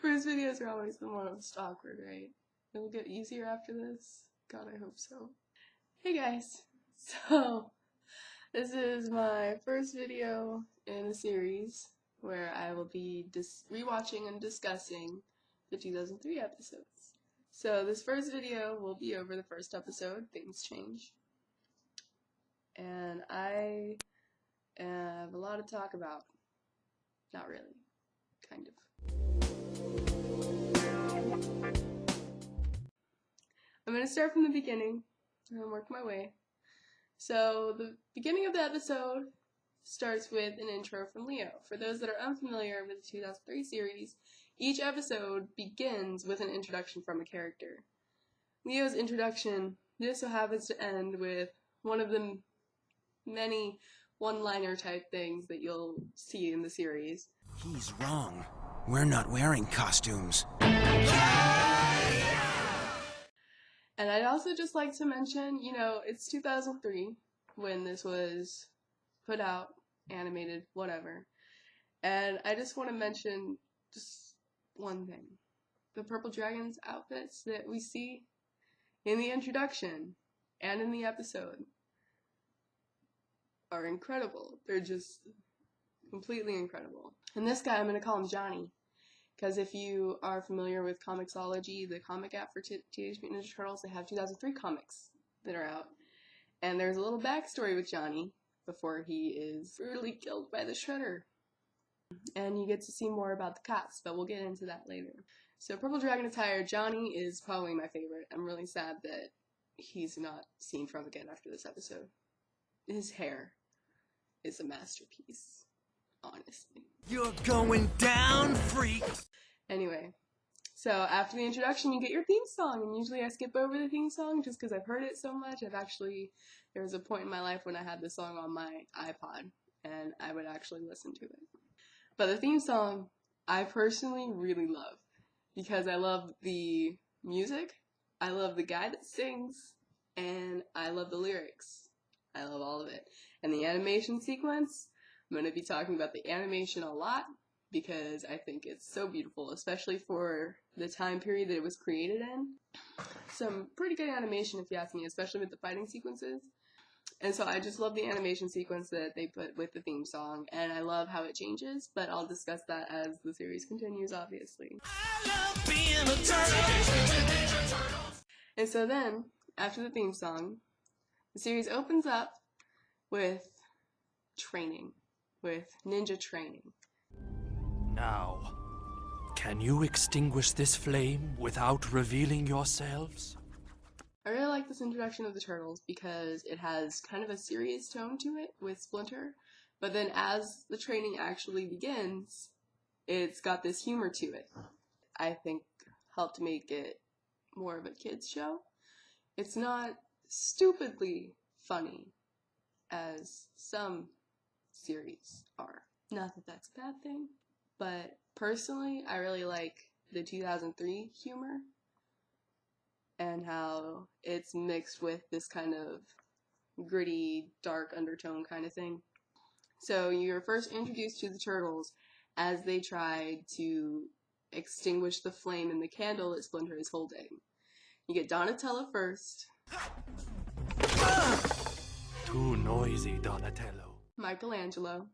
First videos are always the most awkward, right? It'll get easier after this. God, I hope so. Hey guys! So, this is my first video in a series where I will be rewatching and discussing the 2003 episodes. So this first video will be over the first episode, Things Change. And I have a lot to talk about. Not really. Kind of. I'm going to start from the beginning and work my way. So the beginning of the episode starts with an intro from Leo. For those that are unfamiliar with the 2003 series, each episode begins with an introduction from a character. Leo's introduction just so happens to end with one of the many one-liner type things that you'll see in the series. He's wrong. We're not wearing costumes. And I'd also just like to mention, it's 2003 when this was put out, animated, whatever. And I just want to mention just one thing. The Purple Dragon's outfits that we see in the introduction and in the episode are incredible. They're just completely incredible. And this guy, I'm going to call him Johnny. Because if you are familiar with Comixology, the comic app for Teenage Mutant Ninja Turtles, they have 2003 comics that are out. And there's a little backstory with Johnny before he is brutally killed by the Shredder. And you get to see more about the cast, but we'll get into that later. So Purple Dragon attire, Johnny is probably my favorite. I'm really sad that he's not seen from again after this episode. His hair is a masterpiece, honestly. You're going down, freak! Anyway, so after the introduction, you get your theme song, and usually I skip over the theme song just because I've heard it so much. There was a point in my life when I had the song on my iPod, and I would actually listen to it. But the theme song, I personally really love, because I love the music, I love the guy that sings, and I love the lyrics. I love all of it. And the animation sequence, I'm going to be talking about the animation a lot, because I think it's so beautiful, especially for the time period that it was created in. Some pretty good animation, if you ask me, especially with the fighting sequences. And so I just love the animation sequence that they put with the theme song, and I love how it changes, but I'll discuss that as the series continues, obviously. I love being a turtle! And so then, after the theme song, the series opens up with training, with ninja training. Now, can you extinguish this flame without revealing yourselves? I really like this introduction of the Turtles because it has kind of a serious tone to it with Splinter, but then as the training actually begins, it's got this humor to it. I think helped make it more of a kids show. It's not stupidly funny as some series are. Not that that's a bad thing, but personally, I really like the 2003 humor and how it's mixed with this kind of gritty, dark undertone kind of thing. So you're first introduced to the Turtles as they try to extinguish the flame in the candle that Splinter is holding. You get Donatello first. Too noisy, Donatello. Michelangelo.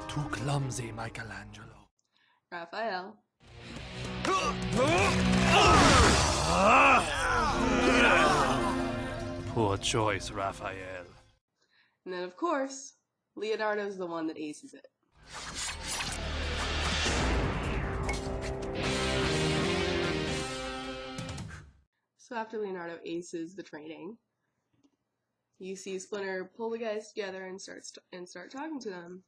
Too clumsy, Michelangelo. Raphael. Poor choice, Raphael. And then, of course, Leonardo's the one that aces it. So after Leonardo aces the training, you see Splinter pull the guys together and start talking to them.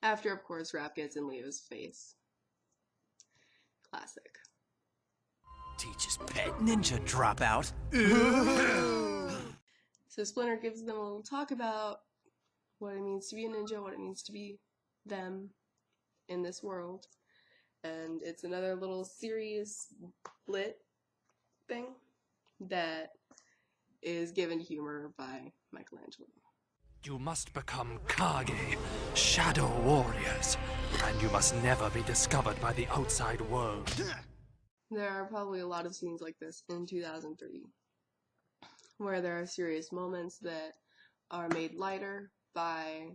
After, of course, Raph gets in Leo's face. Classic. Teach his pet ninja dropout. So Splinter gives them a little talk about what it means to be a ninja, what it means to be them in this world. And it's another little serious lit thing that is given humor by Michelangelo. You must become Kage, shadow warriors, and you must never be discovered by the outside world. There are probably a lot of scenes like this in 2003, where there are serious moments that are made lighter by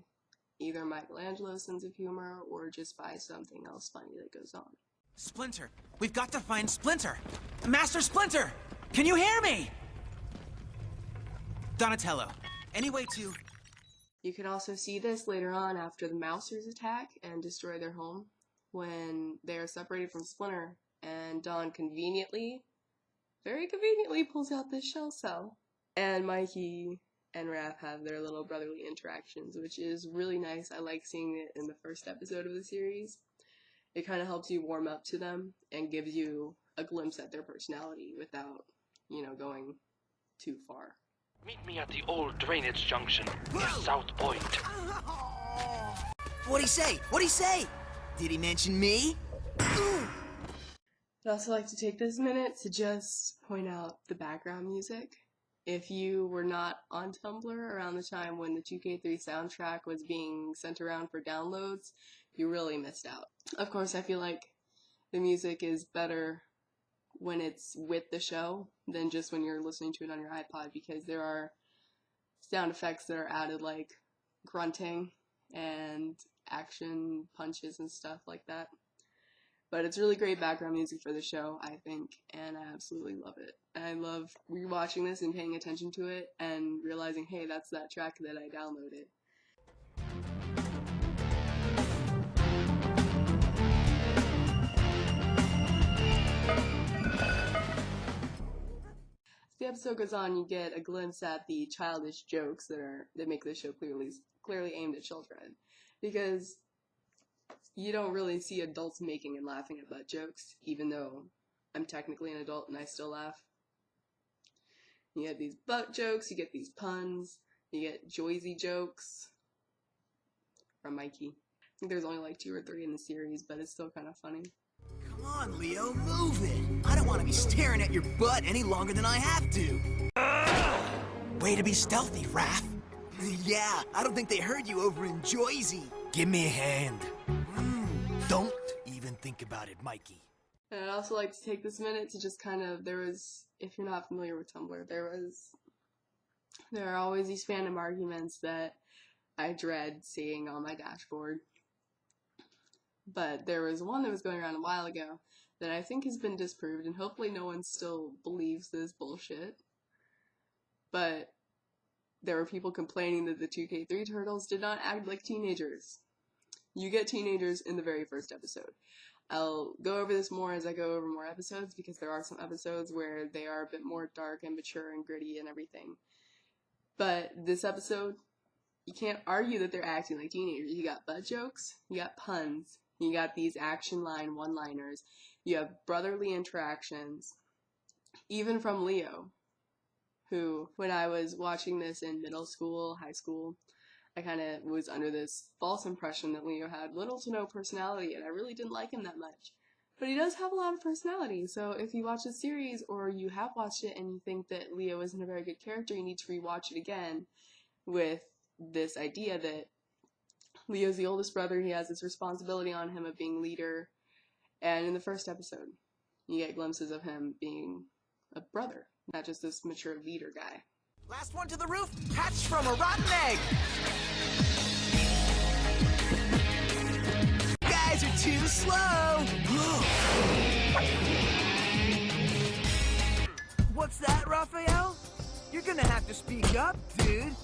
either Michelangelo's sense of humor or just by something else funny that goes on. Splinter! We've got to find Splinter! Master Splinter! Can you hear me? Donatello, any way to... You can also see this later on after the Mousers attack and destroy their home, when they are separated from Splinter, and Dawn very conveniently pulls out this shell cell. And Mikey and Raph have their little brotherly interactions, which is really nice. I like seeing it in the first episode of the series. It kind of helps you warm up to them and gives you a glimpse at their personality without, going too far. Meet me at the old drainage junction near South Point. What'd he say? What'd he say? Did he mention me? I'd also like to take this minute to just point out the background music. If you were not on Tumblr around the time when the 2K3 soundtrack was being sent around for downloads, you really missed out. Of course, I feel like the music is better when it's with the show than just when you're listening to it on your iPod, because there are sound effects that are added, like grunting and action punches and stuff like that. But it's really great background music for the show, I think, and I absolutely love it. I love rewatching this and paying attention to it and realizing, hey, that's that track that I downloaded. As the episode goes on, you get a glimpse at the childish jokes that make this show clearly aimed at children, because you don't really see adults making and laughing at butt jokes, even though I'm technically an adult and I still laugh. You get these butt jokes, you get these puns, you get Joyzy jokes from Mikey. I think there's only like 2 or 3 in the series, but it's still kind of funny. Come on, Leo, move it! I don't want to be staring at your butt any longer than I have to! Way to be stealthy, Raph! Yeah, I don't think they heard you over in Joyzy. Give me a hand. Don't even think about it, Mikey. And I'd also like to take this minute to just if you're not familiar with Tumblr, there are always these fandom arguments that I dread seeing on my dashboard. But there was one that was going around a while ago that I think has been disproved, and hopefully no one still believes this bullshit. But there were people complaining that the 2K3 turtles did not act like teenagers. You get teenagers in the very first episode. I'll go over this more as I go over more episodes, because there are some episodes where they are a bit more dark and mature and gritty and everything. But this episode, you can't argue that they're acting like teenagers. You got butt jokes, you got puns, you got these action line one-liners, you have brotherly interactions, even from Leo, who, when I was watching this in middle school, high school, I kind of was under this false impression that Leo had little to no personality, and I really didn't like him that much. But he does have a lot of personality, so if you watch the series, or you have watched it and you think that Leo isn't a very good character, you need to rewatch it again with this idea that Leo's the oldest brother, he has this responsibility on him of being leader, and in the first episode, you get glimpses of him being a brother, not just this mature leader guy. Last one to the roof, hatched from a rotten egg! You guys are too slow! What's that, Raphael? You're gonna have to speak up, dude.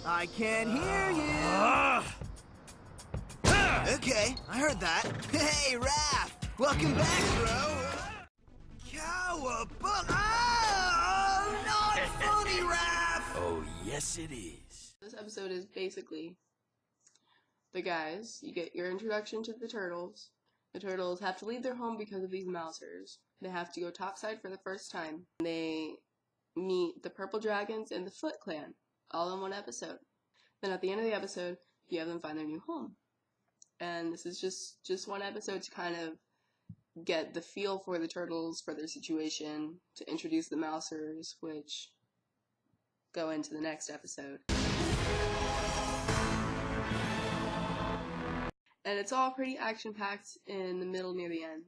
I can't hear you! Okay, I heard that. Hey, Raph! Welcome back, bro! Cowabunga! Oh, not funny, Raph! Oh, yes it is. This episode is basically the guys. You get your introduction to the turtles. The turtles have to leave their home because of these mousers. They have to go topside for the first time. They meet the Purple Dragons and the Foot Clan, all in one episode. Then at the end of the episode, you have them find their new home. And this is just one episode to kind of get the feel for the turtles, for their situation, to introduce the mousers, which go into the next episode. And it's all pretty action-packed in the middle near the end.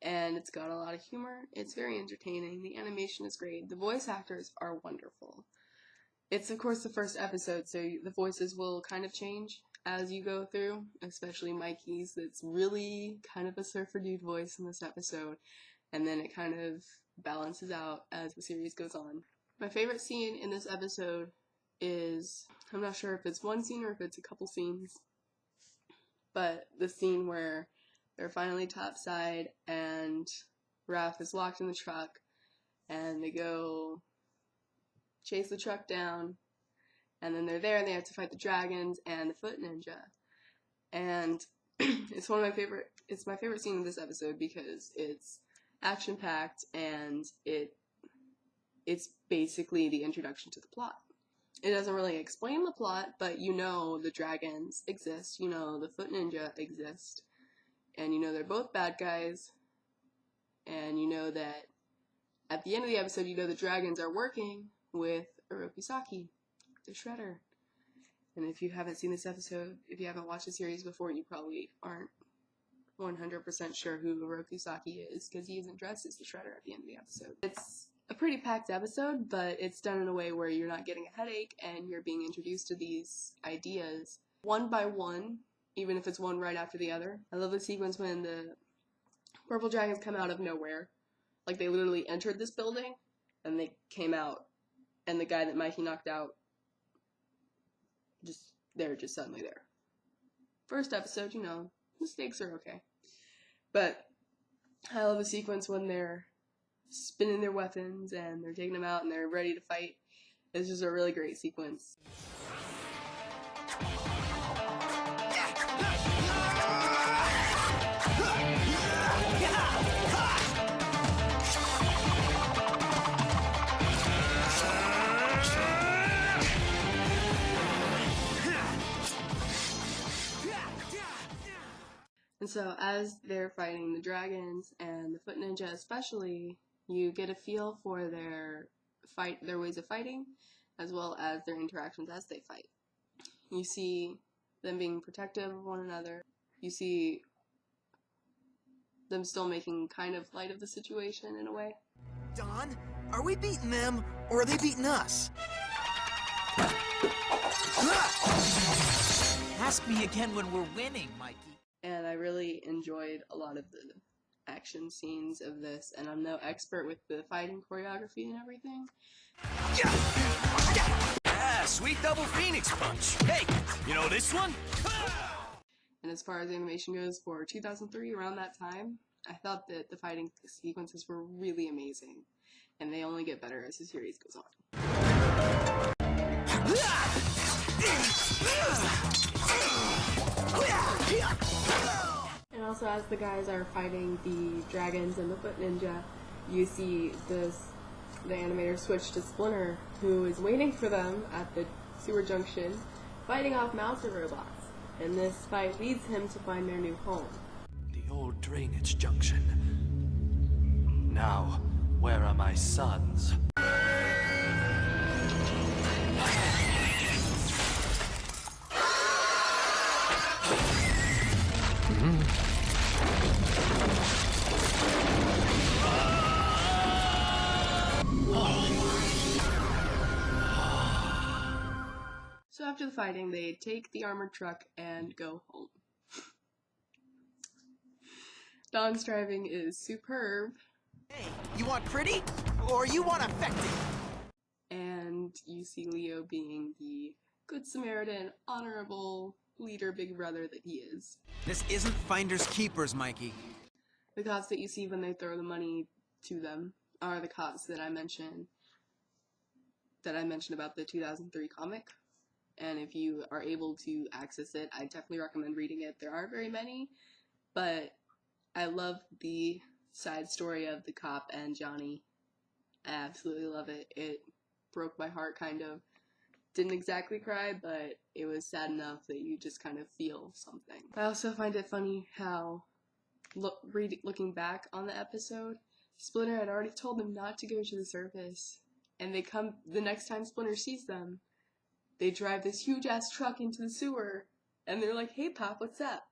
And it's got a lot of humor. It's very entertaining. The animation is great. The voice actors are wonderful. It's, of course, the first episode, so the voices will kind of change as you go through, especially Mikey's. That's really kind of a surfer dude voice in this episode. And then it kind of balances out as the series goes on. My favorite scene in this episode is, I'm not sure if it's one scene or if it's a couple scenes, but the scene where they're finally topside and Raph is locked in the truck and they go chase the truck down, and then they're there and they have to fight the dragons and the foot ninja. And it's my favorite scene of this episode because it's action packed and it's basically the introduction to the plot. It doesn't really explain the plot, but you know the dragons exist, you know the foot ninja exist, and you know they're both bad guys, and you know that at the end of the episode, you know the dragons are working with Orokusaki, the Shredder. And if you haven't seen this episode, if you haven't watched the series before, you probably aren't 100% sure who Orokusaki is, because he isn't dressed as the Shredder at the end of the episode. It's a pretty packed episode, but it's done in a way where you're not getting a headache and you're being introduced to these ideas one by one, even if it's one right after the other. I love the sequence when the purple dragons come out of nowhere. Like, they literally entered this building and they came out, and the guy that Mikey knocked out, they're just suddenly there. First episode, you know, the stakes are okay. But I love the sequence when they're spinning their weapons and they're taking them out and they're ready to fight. It's just a really great sequence. And so as they're fighting the dragons and the foot ninja especially, you get a feel for their ways of fighting, as well as their interactions as they fight. You see them being protective of one another. You see them still making kind of light of the situation in a way. Don, are we beating them, or are they beating us? Ask me again when we're winning, Mikey. And I really enjoyed a lot of the action scenes of this, and I'm no expert with the fighting choreography and everything. Ah, sweet double phoenix punch. Hey, you know this one? And as far as animation goes, for 2003, around that time, I thought that the fighting sequences were really amazing, and they only get better as the series goes on. And also, as the guys are fighting the dragons and the foot ninja, you see the animator switch to Splinter, who is waiting for them at the sewer junction, fighting off Mouser robots. And this fight leads him to find their new home. The old drainage junction. Now, where are my sons? So after the fighting, they take the armored truck and go home. Don's driving is superb. Hey, you want pretty, or you want effective? And you see Leo being the good Samaritan, honorable leader, big brother that he is. This isn't finders keepers, Mikey. The cops that you see when they throw the money to them are the cops that I mentioned about the 2003 comic. And if you are able to access it, I definitely recommend reading it. There aren't very many, but I love the side story of the cop and Johnny. I absolutely love it. It broke my heart, kind of. Didn't exactly cry, but it was sad enough that you just kind of feel something. I also find it funny how, looking back on the episode, Splinter had already told them not to go to the surface. And they come, the next time Splinter sees them, they drive this huge ass truck into the sewer, and they're like, "Hey, Pop, what's up?"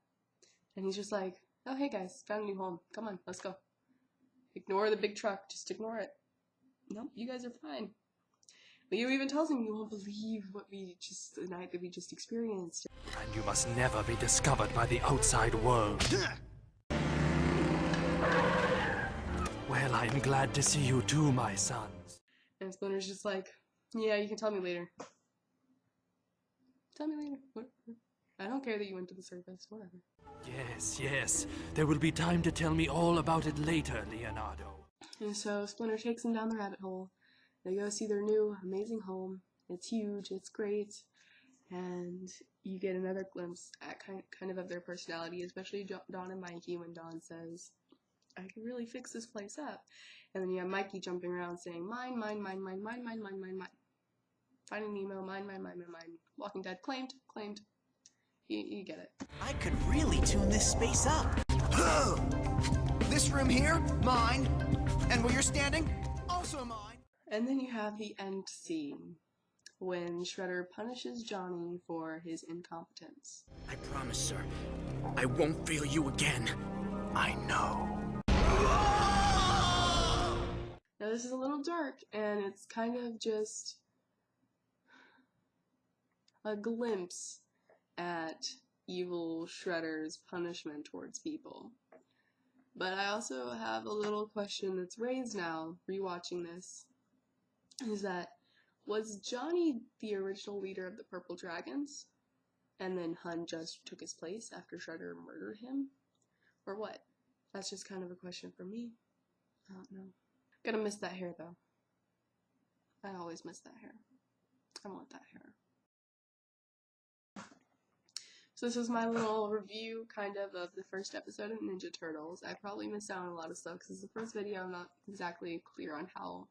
And he's just like, "Oh, hey guys, found a new home. Come on, let's go. Ignore the big truck. Just ignore it. Nope, you guys are fine." Leo even tells him, "You won't believe the night that we just experienced." And you must never be discovered by the outside world. Well, I'm glad to see you too, my sons. And Splinter's just like, "Yeah, you can tell me later. Tell me later. What? I don't care that you went to the surface. Whatever." Yes, yes. There will be time to tell me all about it later, Leonardo. And so Splinter takes them down the rabbit hole. They go see their new, amazing home. It's huge. It's great. And you get another glimpse at kind of their personality, especially Dawn and Mikey, when Dawn says, "I can really fix this place up." And then you have Mikey jumping around saying, "Mine, mine, mine, mine, mine, mine, mine, mine, mine. Finding Nemo, mine, mine, mine, mine, mine. Walking Dead, claimed, claimed." You get it. I could really tune this space up. This room here, mine. And where you're standing, also mine. And then you have the end scene, when Shredder punishes Johnny for his incompetence. I promise, sir, I won't fail you again. I know. Now this is a little dark, and it's kind of just a glimpse at evil Shredder's punishment towards people. But I also have a little question that's raised now, rewatching this, is that, was Johnny the original leader of the Purple Dragons, and then Hun just took his place after Shredder murdered him? Or what? That's just kind of a question for me. I don't know. Gonna miss that hair, though. I always miss that hair. I want that hair. So this was my little review, kind of the first episode of Ninja Turtles. I probably missed out on a lot of stuff, because it's the first video. I'm not exactly clear on how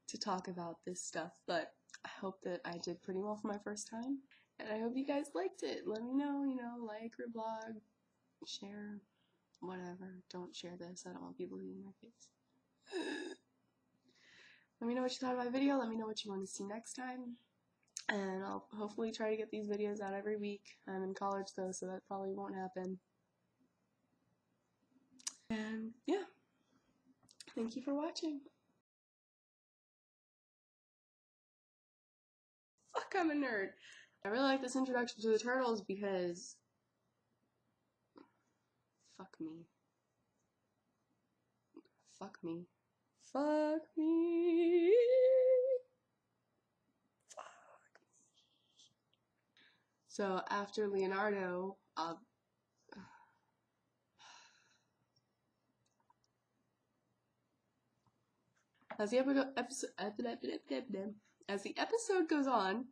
to talk about this stuff, but I hope that I did pretty well for my first time, and I hope you guys liked it. Let me know, like, reblog, share, whatever. Don't share this. I don't want people eating my face. Let me know what you thought of my video. Let me know what you want to see next time. And I'll hopefully try to get these videos out every week. I'm in college though, so that probably won't happen. And yeah. Thank you for watching. Fuck, I'm a nerd. I really like this introduction to the Turtles because fuck me. Fuck me. Fuck me. So after Leonardo, as the episode goes on,